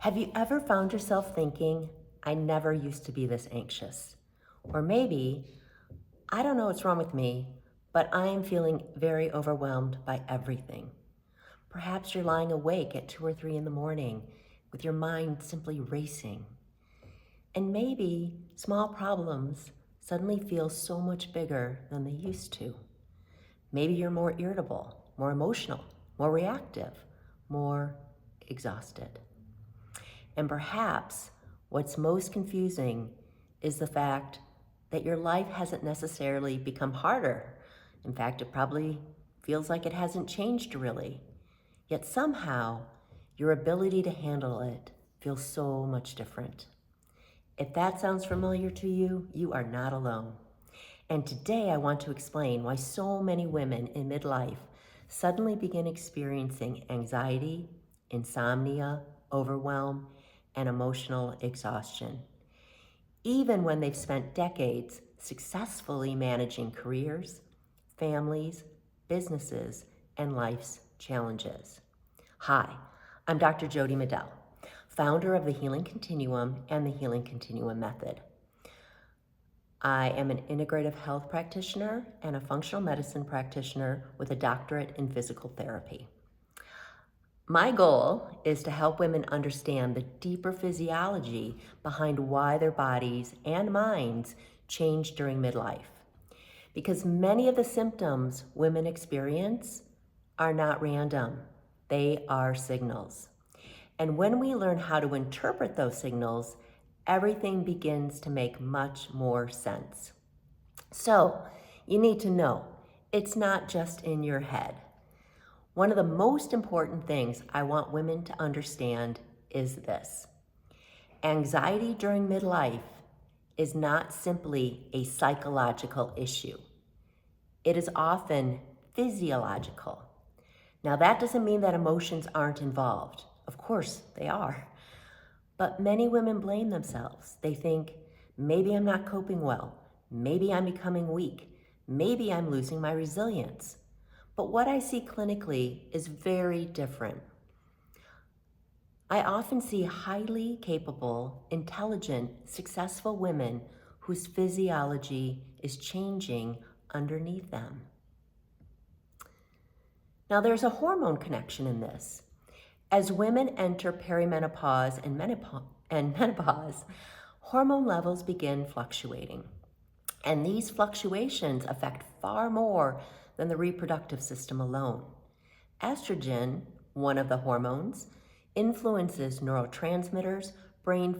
Have you ever found yourself thinking, I never used to be this anxious? Or maybe, I don't know what's wrong with me, but I am feeling very overwhelmed by everything. Perhaps you're lying awake at 2 or 3 in the morning with your mind simply racing. And maybe small problems suddenly feel so much bigger than they used to. Maybe you're more irritable, more emotional, more reactive, more exhausted. And perhaps what's most confusing is the fact that your life hasn't necessarily become harder. In fact, it probably feels like it hasn't changed really. Yet somehow, your ability to handle it feels so much different. If that sounds familiar to you, you are not alone. And today I want to explain why so many women in midlife suddenly begin experiencing anxiety, insomnia, overwhelm, and emotional exhaustion, even when they've spent decades successfully managing careers, families, businesses, and life's challenges. Hi, I'm Dr. Jodi Medell, founder of the Healing Continuum and the Healing Continuum Method. I am an integrative health practitioner and a functional medicine practitioner with a doctorate in physical therapy. My goal is to help women understand the deeper physiology behind why their bodies and minds change during midlife. Because many of the symptoms women experience are not random, they are signals. And when we learn how to interpret those signals, everything begins to make much more sense. So, you need to know, it's not just in your head. One of the most important things I want women to understand is this. Anxiety during midlife is not simply a psychological issue. It is often physiological. Now, that doesn't mean that emotions aren't involved. Of course, they are. But many women blame themselves. They think, maybe I'm not coping well. Maybe I'm becoming weak. Maybe I'm losing my resilience. But what I see clinically is very different. I often see highly capable, intelligent, successful women whose physiology is changing underneath them. Now, there's a hormone connection in this. As women enter perimenopause and menopause, hormone levels begin fluctuating. And these fluctuations affect far more than the reproductive system alone. Estrogen, one of the hormones, influences neurotransmitters, brain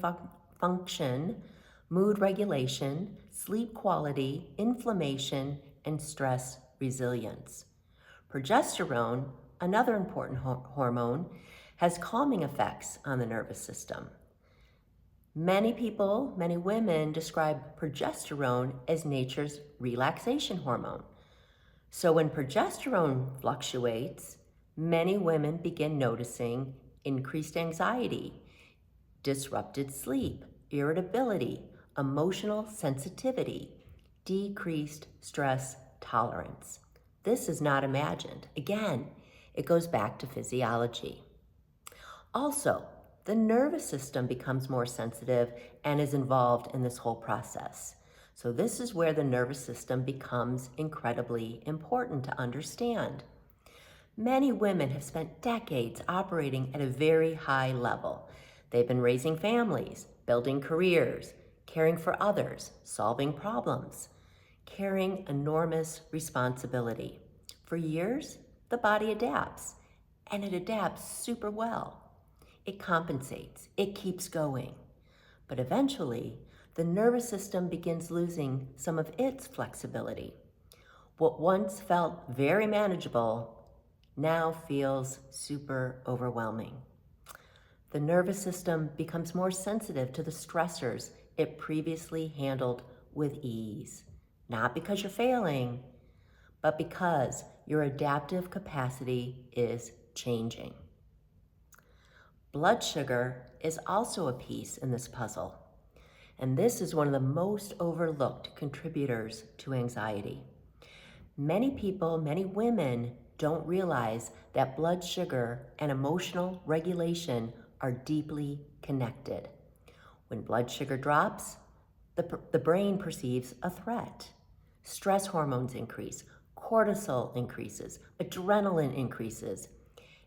function, mood regulation, sleep quality, inflammation, and stress resilience. Progesterone, another important hormone, has calming effects on the nervous system. Many women describe progesterone as nature's relaxation hormone. So when progesterone fluctuates, many women begin noticing increased anxiety, disrupted sleep, irritability, emotional sensitivity, decreased stress tolerance. This is not imagined. Again, it goes back to physiology. Also, the nervous system becomes more sensitive and is involved in this whole process. So this is where the nervous system becomes incredibly important to understand. Many women have spent decades operating at a very high level. They've been raising families, building careers, caring for others, solving problems, carrying enormous responsibility. For years, the body adapts, and it adapts super well. It compensates, it keeps going. But eventually, the nervous system begins losing some of its flexibility. What once felt very manageable now feels super overwhelming. The nervous system becomes more sensitive to the stressors it previously handled with ease. Not because you're failing, but because your adaptive capacity is changing. Blood sugar is also a piece in this puzzle, and this is one of the most overlooked contributors to anxiety. Many people, many women don't realize that blood sugar and emotional regulation are deeply connected. When blood sugar drops, the brain perceives a threat. Stress hormones increase, cortisol increases, adrenaline increases,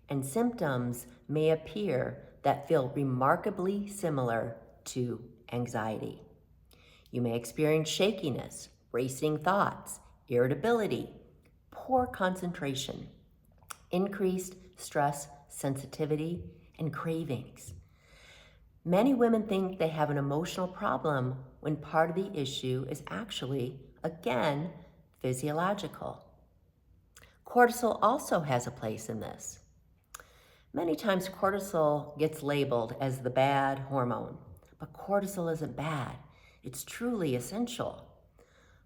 and symptoms may appear that feel remarkably similar to anxiety. You may experience shakiness, racing thoughts, irritability, poor concentration, increased stress sensitivity, and cravings. Many women think they have an emotional problem when part of the issue is actually, again, physiological. Cortisol also has a place in this. Many times cortisol gets labeled as the bad hormone, but cortisol isn't bad. It's truly essential.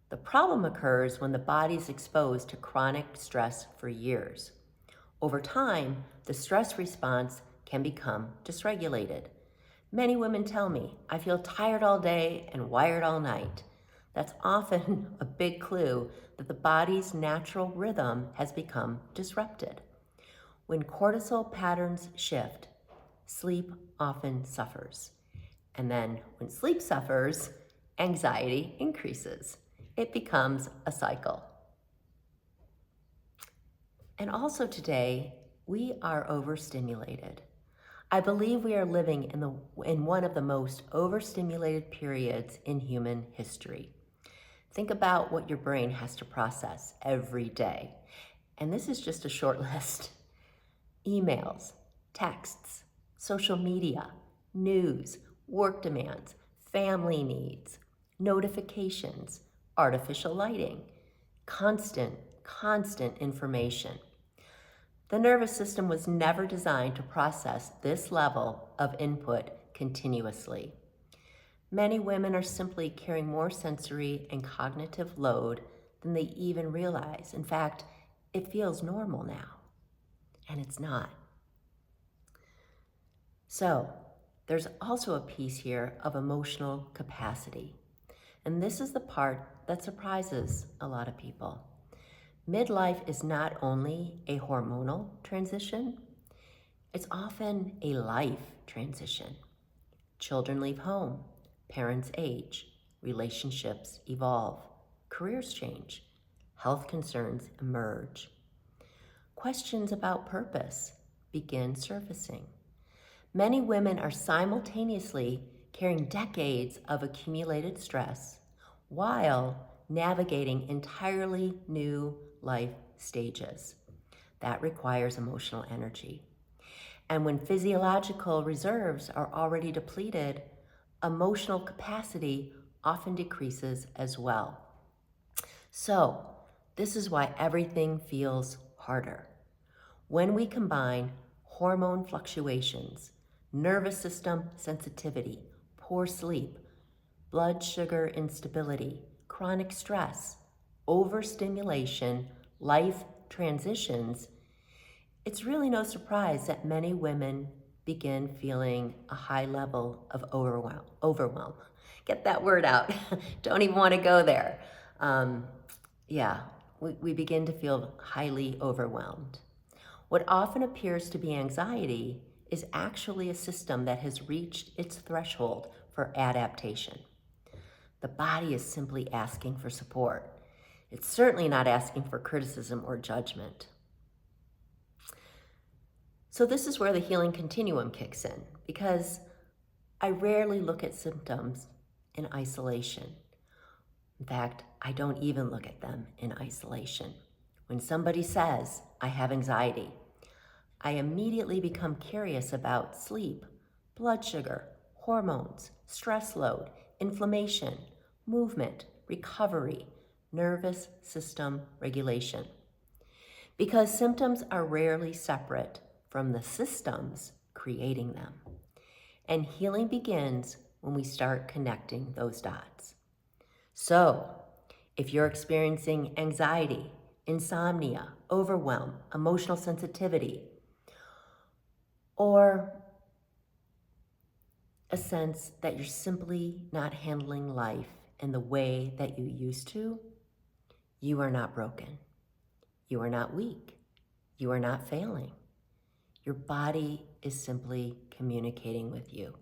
The problem occurs when the body is exposed to chronic stress for years. Over time, the stress response can become dysregulated. Many women tell me, I feel tired all day and wired all night. That's often a big clue that the body's natural rhythm has become disrupted. When cortisol patterns shift, sleep often suffers. And then when sleep suffers, anxiety increases. It becomes a cycle. And also today, we are overstimulated. I believe we are living in one of the most overstimulated periods in human history. Think about what your brain has to process every day. And this is just a short list. Emails, texts, social media, news, work demands, family needs, notifications, artificial lighting, constant information. The nervous system was never designed to process this level of input continuously. Many women are simply carrying more sensory and cognitive load than they even realize. In fact, it feels normal now, and it's not. So, there's also a piece here of emotional capacity. And this is the part that surprises a lot of people. Midlife is not only a hormonal transition, it's often a life transition. Children leave home, parents age, relationships evolve, careers change, health concerns emerge. Questions about purpose begin surfacing. Many women are simultaneously carrying decades of accumulated stress while navigating entirely new life stages. That requires emotional energy. And when physiological reserves are already depleted, emotional capacity often decreases as well. So, this is why everything feels harder. When we combine hormone fluctuations, nervous system sensitivity, poor sleep, blood sugar instability, chronic stress, overstimulation, life transitions, it's really no surprise that many women begin feeling a high level of overwhelm. Get that word out. Don't even want to go there. Yeah, we begin to feel highly overwhelmed. What often appears to be anxiety is actually a system that has reached its threshold for adaptation. The body is simply asking for support. It's certainly not asking for criticism or judgment. So this is where the healing continuum kicks in, because I rarely look at symptoms in isolation. In fact, I don't even look at them in isolation. When somebody says, I have anxiety, I immediately become curious about sleep, blood sugar, hormones, stress load, inflammation, movement, recovery, nervous system regulation. Because symptoms are rarely separate from the systems creating them. And healing begins when we start connecting those dots. So, if you're experiencing anxiety, insomnia, overwhelm, emotional sensitivity, or a sense that you're simply not handling life in the way that you used to, you are not broken. You are not weak. You are not failing. Your body is simply communicating with you.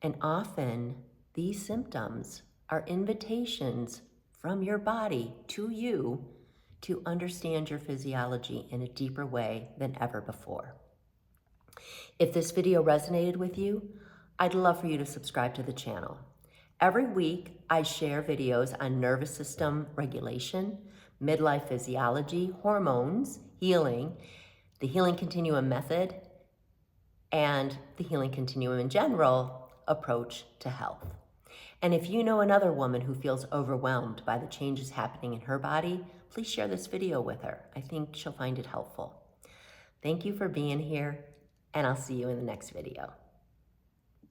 And often these symptoms are invitations from your body to you to understand your physiology in a deeper way than ever before. If this video resonated with you, I'd love for you to subscribe to the channel. Every week, I share videos on nervous system regulation, midlife physiology, hormones, healing, the Healing Continuum method, and the Healing Continuum in general approach to health. And if you know another woman who feels overwhelmed by the changes happening in her body, please share this video with her. I think she'll find it helpful. Thank you for being here, and I'll see you in the next video.